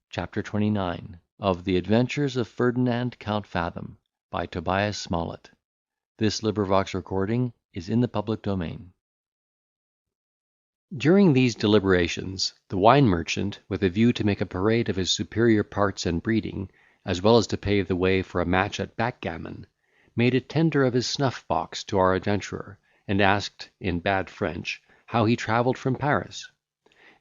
CHAPTER 29 of the Adventures of Ferdinand Count Fathom, by Tobias Smollett. This recording is in the public domain. During these deliberations, the wine merchant, with a view to make a parade of his superior parts and breeding, as well as to pave the way for a match at backgammon, made a tender of his snuff box to our adventurer, and asked, in bad French, how he travelled from Paris.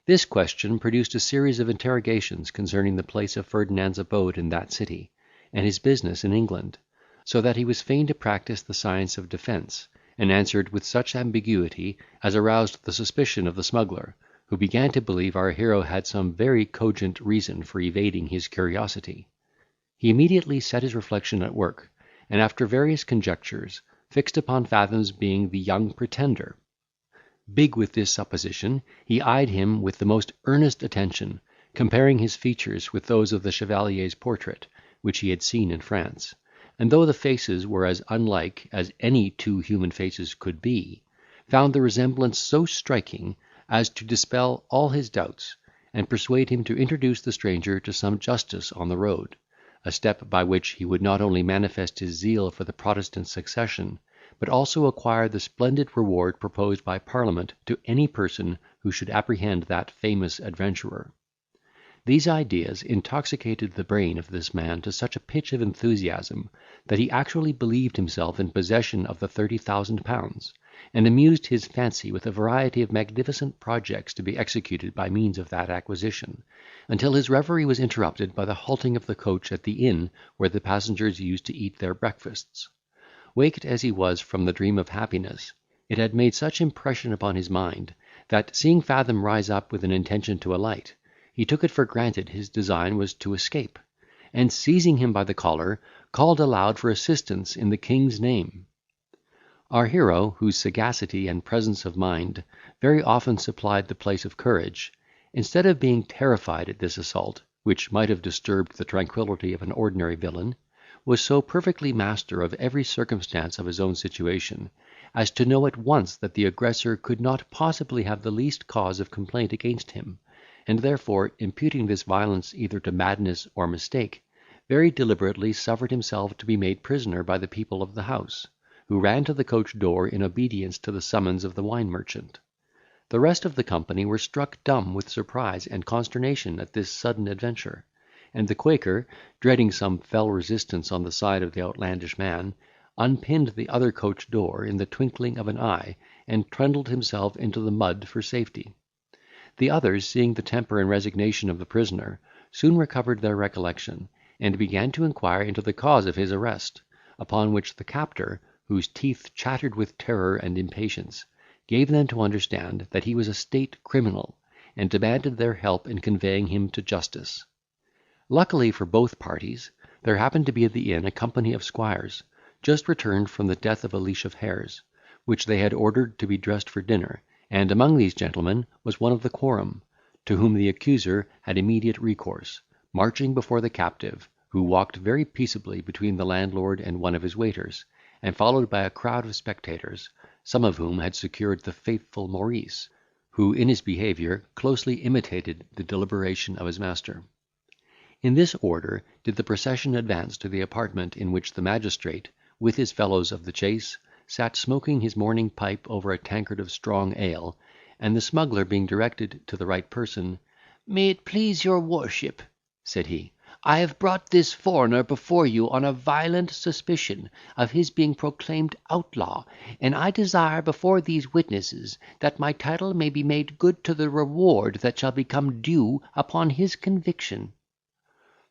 This question produced a series of interrogations concerning the place of Ferdinand's abode in that city, and his business in England, so that he was fain to practise the science of defence, and answered with such ambiguity as aroused the suspicion of the smuggler, who began to believe our hero had some very cogent reason for evading his curiosity. He immediately set his reflection at work, and after various conjectures, fixed upon Fathom's being the young Pretender. Big with this supposition, he eyed him with the most earnest attention, comparing his features with those of the chevalier's portrait, which he had seen in France; and though the faces were as unlike as any two human faces could be, found the resemblance so striking as to dispel all his doubts, and persuade him to introduce the stranger to some justice on the road, a step by which he would not only manifest his zeal for the Protestant succession, but also acquire the splendid reward proposed by Parliament to any person who should apprehend that famous adventurer. These ideas intoxicated the brain of this man to such a pitch of enthusiasm, that he actually believed himself in possession of the £30,000, and amused his fancy with a variety of magnificent projects to be executed by means of that acquisition, until his reverie was interrupted by the halting of the coach at the inn where the passengers used to eat their breakfasts. Waked as he was from the dream of happiness, it had made such impression upon his mind, that, seeing Fathom rise up with an intention to alight, he took it for granted his design was to escape, and, seizing him by the collar, called aloud for assistance in the king's name. Our hero, whose sagacity and presence of mind very often supplied the place of courage, instead of being terrified at this assault, which might have disturbed the tranquillity of an ordinary villain, was so perfectly master of every circumstance of his own situation, as to know at once that the aggressor could not possibly have the least cause of complaint against him, and therefore, imputing this violence either to madness or mistake, very deliberately suffered himself to be made prisoner by the people of the house, who ran to the coach door in obedience to the summons of the wine merchant. The rest of the company were struck dumb with surprise and consternation at this sudden adventure; and the Quaker, dreading some fell resistance on the side of the outlandish man, unpinned the other coach door in the twinkling of an eye, and trundled himself into the mud for safety. The others, seeing the temper and resignation of the prisoner, soon recovered their recollection, and began to inquire into the cause of his arrest; upon which the captor, whose teeth chattered with terror and impatience, gave them to understand that he was a state criminal, and demanded their help in conveying him to justice. Luckily for both parties, there happened to be at the inn a company of squires, just returned from the death of a leash of hares, which they had ordered to be dressed for dinner, and among these gentlemen was one of the quorum, to whom the accuser had immediate recourse, marching before the captive, who walked very peaceably between the landlord and one of his waiters, and followed by a crowd of spectators, some of whom had secured the faithful Maurice, who in his behaviour closely imitated the deliberation of his master. In this order did the procession advance to the apartment in which the magistrate, with his fellows of the chase, sat smoking his morning pipe over a tankard of strong ale, and the smuggler being directed to the right person, "May it please your worship," said he, "I have brought this foreigner before you on a violent suspicion of his being proclaimed outlaw, and I desire before these witnesses that my title may be made good to the reward that shall become due upon his conviction."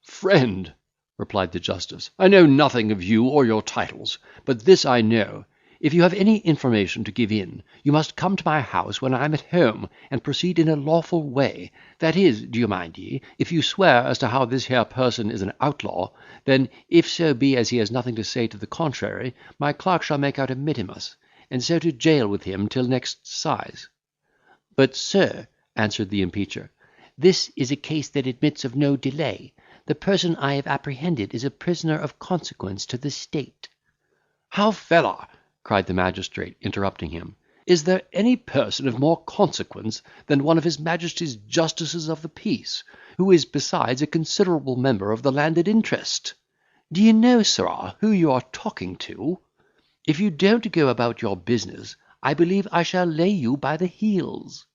"Friend," replied the justice, "I know nothing of you or your titles; but this I know, if you have any information to give in, you must come to my house when I am at home, and proceed in a lawful way; that is, do you mind ye, if you swear as to how this here person is an outlaw, then, if so be as he has nothing to say to the contrary, my clerk shall make out a mittimus, and so to jail with him till next size." "But, sir," answered the impeacher, "this is a case that admits of no delay. The person I have apprehended is a prisoner of consequence to the state." "How feller!" cried the magistrate, interrupting him. Is there any person of more consequence than one of his Majesty's justices of the peace, who is besides a considerable member of the landed interest? Do you know, sirrah, who you are talking to? If you don't go about your business, I believe I shall lay you by the heels."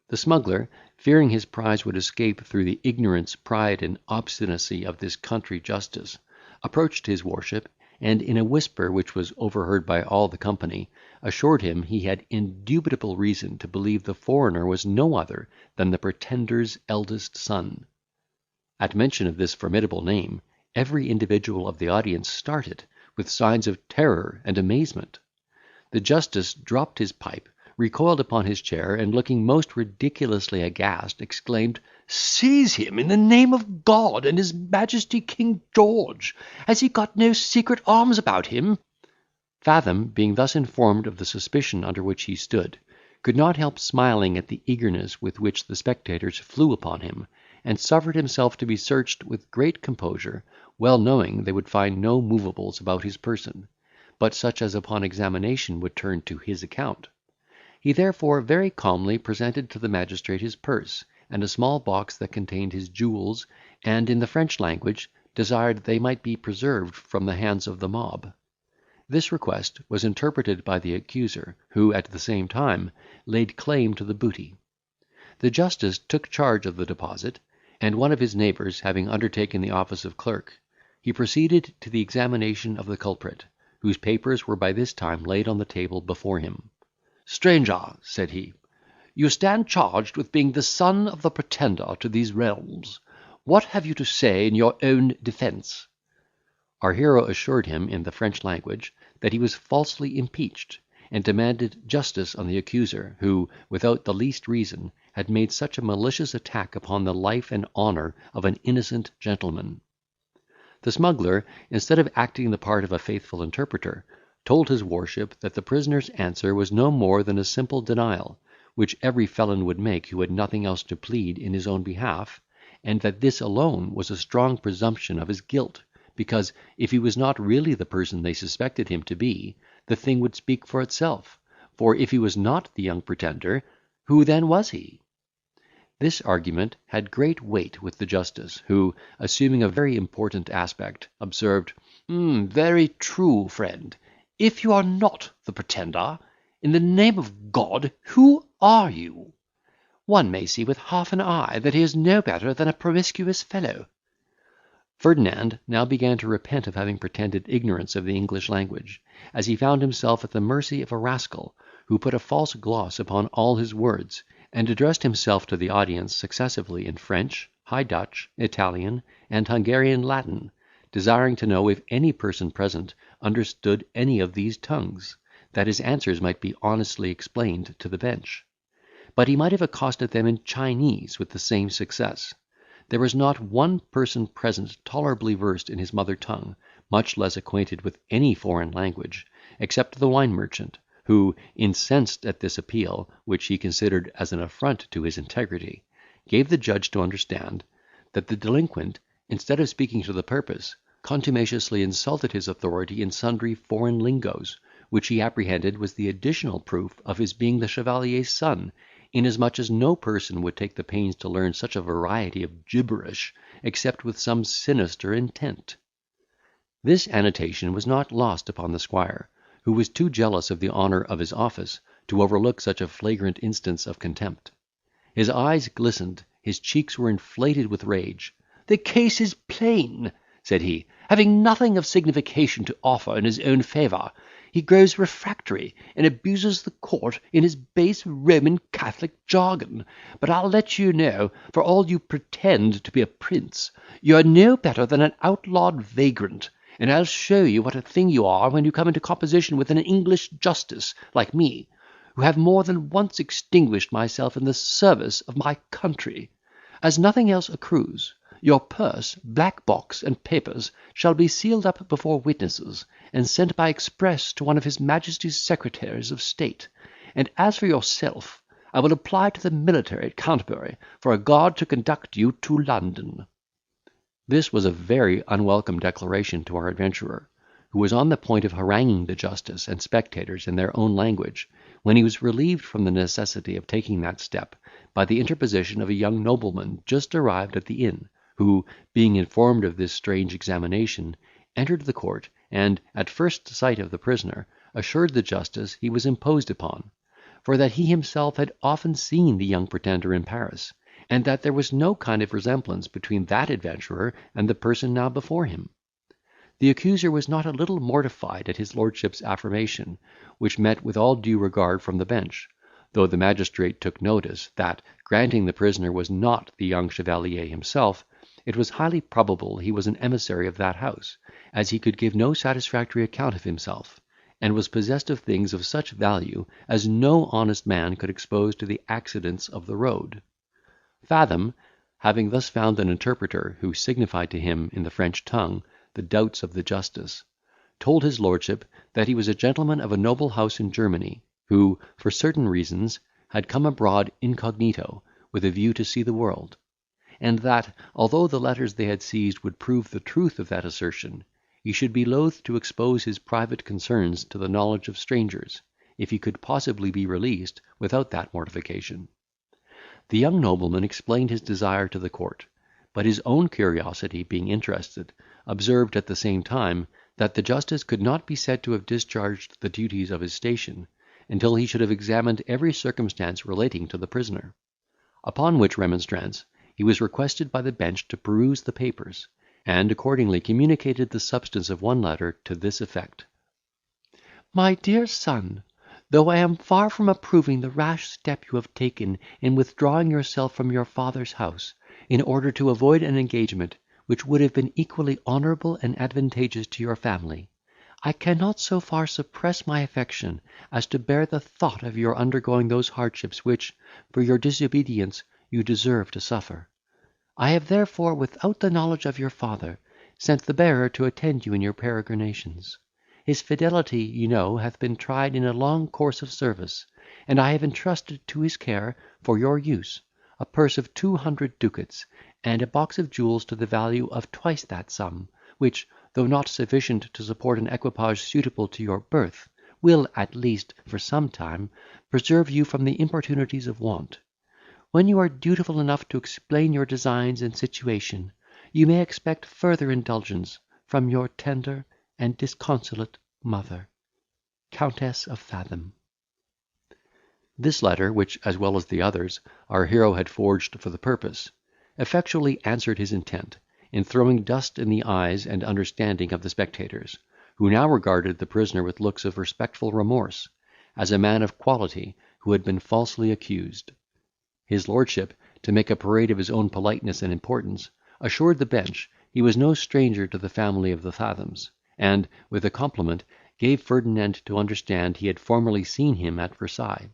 The smuggler, fearing his prize would escape through the ignorance, pride, and obstinacy of this country justice, approached his worship, and in a whisper which was overheard by all the company, assured him he had indubitable reason to believe the foreigner was no other than the Pretender's eldest son. At mention of this formidable name, every individual of the audience started, with signs of terror and amazement. The justice dropped his pipe, recoiled upon his chair, and looking most ridiculously aghast, exclaimed, "Seize him in the name of God and his Majesty King George! Has he got no secret arms about him?" Fathom, being thus informed of the suspicion under which he stood, could not help smiling at the eagerness with which the spectators flew upon him, and suffered himself to be searched with great composure, well knowing they would find no movables about his person, but such as upon examination would turn to his account. He therefore very calmly presented to the magistrate his purse, and a small box that contained his jewels, and, in the French language, desired they might be preserved from the hands of the mob. This request was interpreted by the accuser, who, at the same time, laid claim to the booty. The justice took charge of the deposit, and one of his neighbours having undertaken the office of clerk, he proceeded to the examination of the culprit, whose papers were by this time laid on the table before him. "Stranger," said he, "you stand charged with being the son of the Pretender to these realms. What have you to say in your own defence?" Our hero assured him, in the French language, that he was falsely impeached, and demanded justice on the accuser, who, without the least reason, had made such a malicious attack upon the life and honour of an innocent gentleman. The smuggler, instead of acting the part of a faithful interpreter, told his worship that the prisoner's answer was no more than a simple denial, which every felon would make who had nothing else to plead in his own behalf, and that this alone was a strong presumption of his guilt, because, if he was not really the person they suspected him to be, the thing would speak for itself, for if he was not the young Pretender, who then was he? This argument had great weight with the justice, who, assuming a very important aspect, observed, "Very true, friend. If you are not the Pretender, in the name of God, who are you? One may see with half an eye that he is no better than a promiscuous fellow." Ferdinand now began to repent of having pretended ignorance of the English language, as he found himself at the mercy of a rascal, who put a false gloss upon all his words, and addressed himself to the audience successively in French, High Dutch, Italian, and Hungarian Latin, desiring to know if any person present understood any of these tongues, that his answers might be honestly explained to the bench. But he might have accosted them in Chinese with the same success. There was not one person present tolerably versed in his mother tongue, much less acquainted with any foreign language, except the wine merchant, who, incensed at this appeal, which he considered as an affront to his integrity, gave the judge to understand, that the delinquent, instead of speaking to the purpose, contumaciously insulted his authority in sundry foreign lingoes, which he apprehended was the additional proof of his being the chevalier's son, inasmuch as no person would take the pains to learn such a variety of gibberish, except with some sinister intent. This annotation was not lost upon the squire, who was too jealous of the honour of his office to overlook such a flagrant instance of contempt. His eyes glistened, his cheeks were inflated with rage. "The case is plain," said he. "Having nothing of signification to offer in his own favour, he grows refractory, and abuses the court in his base Roman Catholic jargon. But I'll let you know, for all you pretend to be a prince, you are no better than an outlawed vagrant, and I'll show you what a thing you are when you come into composition with an English justice, like me, who have more than once extinguished myself in the service of my country. As nothing else accrues, your purse, black box, and papers shall be sealed up before witnesses, and sent by express to one of his Majesty's secretaries of state. And as for yourself, I will apply to the military at Canterbury for a guard to conduct you to London." This was a very unwelcome declaration to our adventurer, who was on the point of haranguing the justice and spectators in their own language, when he was relieved from the necessity of taking that step by the interposition of a young nobleman just arrived at the inn, who, being informed of this strange examination, entered the court, and, at first sight of the prisoner, assured the justice he was imposed upon, for that he himself had often seen the young pretender in Paris, and that there was no kind of resemblance between that adventurer and the person now before him. The accuser was not a little mortified at his lordship's affirmation, which met with all due regard from the bench, though the magistrate took notice, that, granting the prisoner was not the young chevalier himself, it was highly probable he was an emissary of that house, as he could give no satisfactory account of himself, and was possessed of things of such value as no honest man could expose to the accidents of the road. Fathom, having thus found an interpreter, who signified to him in the French tongue the doubts of the justice, told his lordship that he was a gentleman of a noble house in Germany, who, for certain reasons, had come abroad incognito, with a view to see the world; and that, although the letters they had seized would prove the truth of that assertion, he should be loath to expose his private concerns to the knowledge of strangers, if he could possibly be released without that mortification. The young nobleman explained his desire to the court, but his own curiosity being interested, observed at the same time, that the justice could not be said to have discharged the duties of his station, until he should have examined every circumstance relating to the prisoner. Upon which remonstrance, he was requested by the bench to peruse the papers, and accordingly communicated the substance of one letter to this effect: "My dear son, though I am far from approving the rash step you have taken in withdrawing yourself from your father's house, in order to avoid an engagement which would have been equally honourable and advantageous to your family, I cannot so far suppress my affection as to bear the thought of your undergoing those hardships which, for your disobedience, you deserve to suffer. I have therefore, without the knowledge of your father, sent the bearer to attend you in your peregrinations. His fidelity, you know, hath been tried in a long course of service, and I have entrusted to his care, for your use, a purse of 200 ducats, and a box of jewels to the value of twice that sum, which, though not sufficient to support an equipage suitable to your birth, will, at least, for some time, preserve you from the importunities of want. When you are dutiful enough to explain your designs and situation, you may expect further indulgence from your tender and disconsolate mother, Countess of Fathom." This letter, which, as well as the others, our hero had forged for the purpose, effectually answered his intent, in throwing dust in the eyes and understanding of the spectators, who now regarded the prisoner with looks of respectful remorse, as a man of quality who had been falsely accused. His lordship, to make a parade of his own politeness and importance, assured the bench he was no stranger to the family of the Fathoms, and, with a compliment, gave Ferdinand to understand he had formerly seen him at Versailles.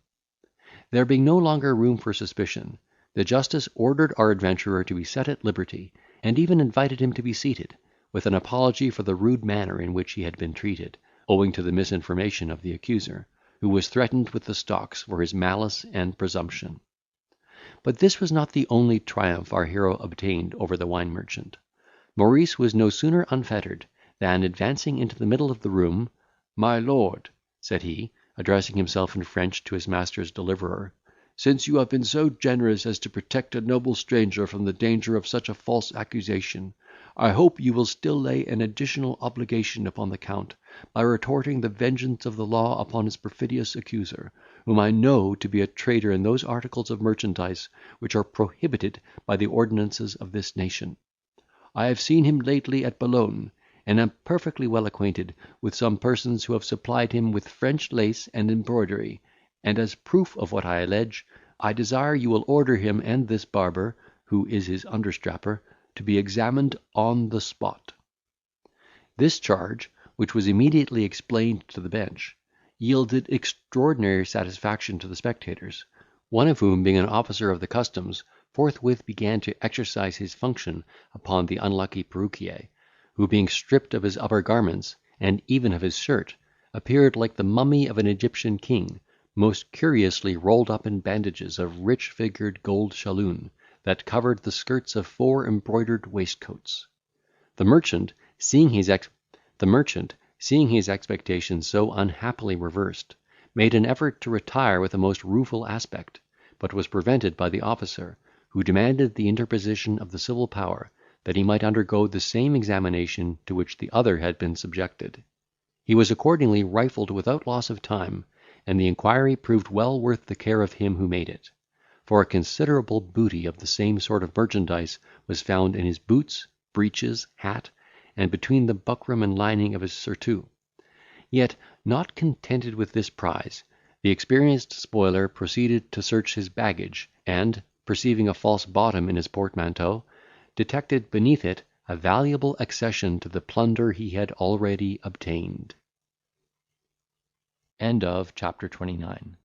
There being no longer room for suspicion, the justice ordered our adventurer to be set at liberty, and even invited him to be seated, with an apology for the rude manner in which he had been treated, owing to the misinformation of the accuser, who was threatened with the stocks for his malice and presumption. But this was not the only triumph our hero obtained over the wine merchant. Maurice was no sooner unfettered, than, advancing into the middle of the room, "My lord," said he, addressing himself in French to his master's deliverer, "since you have been so generous as to protect a noble stranger from the danger of such a false accusation, I hope you will still lay an additional obligation upon the Count, by retorting the vengeance of the law upon his perfidious accuser, whom I know to be a trader in those articles of merchandise which are prohibited by the ordinances of this nation. I have seen him lately at Boulogne, and am perfectly well acquainted with some persons who have supplied him with French lace and embroidery, and as proof of what I allege, I desire you will order him and this barber, who is his understrapper, to be examined on the spot." This charge, which was immediately explained to the bench, yielded extraordinary satisfaction to the spectators, one of whom, being an officer of the customs, forthwith began to exercise his function upon the unlucky perruquier, who, being stripped of his upper garments, and even of his shirt, appeared like the mummy of an Egyptian king, most curiously rolled up in bandages of rich figured gold shalloon, that covered the skirts of 4 embroidered waistcoats. The merchant, seeing seeing his expectations so unhappily reversed, made an effort to retire with a most rueful aspect, but was prevented by the officer, who demanded the interposition of the civil power, that he might undergo the same examination to which the other had been subjected. He was accordingly rifled without loss of time, and the inquiry proved well worth the care of him who made it; for a considerable booty of the same sort of merchandise was found in his boots, breeches, hat, and between the buckram and lining of his surtout. Yet, not contented with this prize, the experienced spoiler proceeded to search his baggage, and, perceiving a false bottom in his portmanteau, detected beneath it a valuable accession to the plunder he had already obtained. Chapter 29.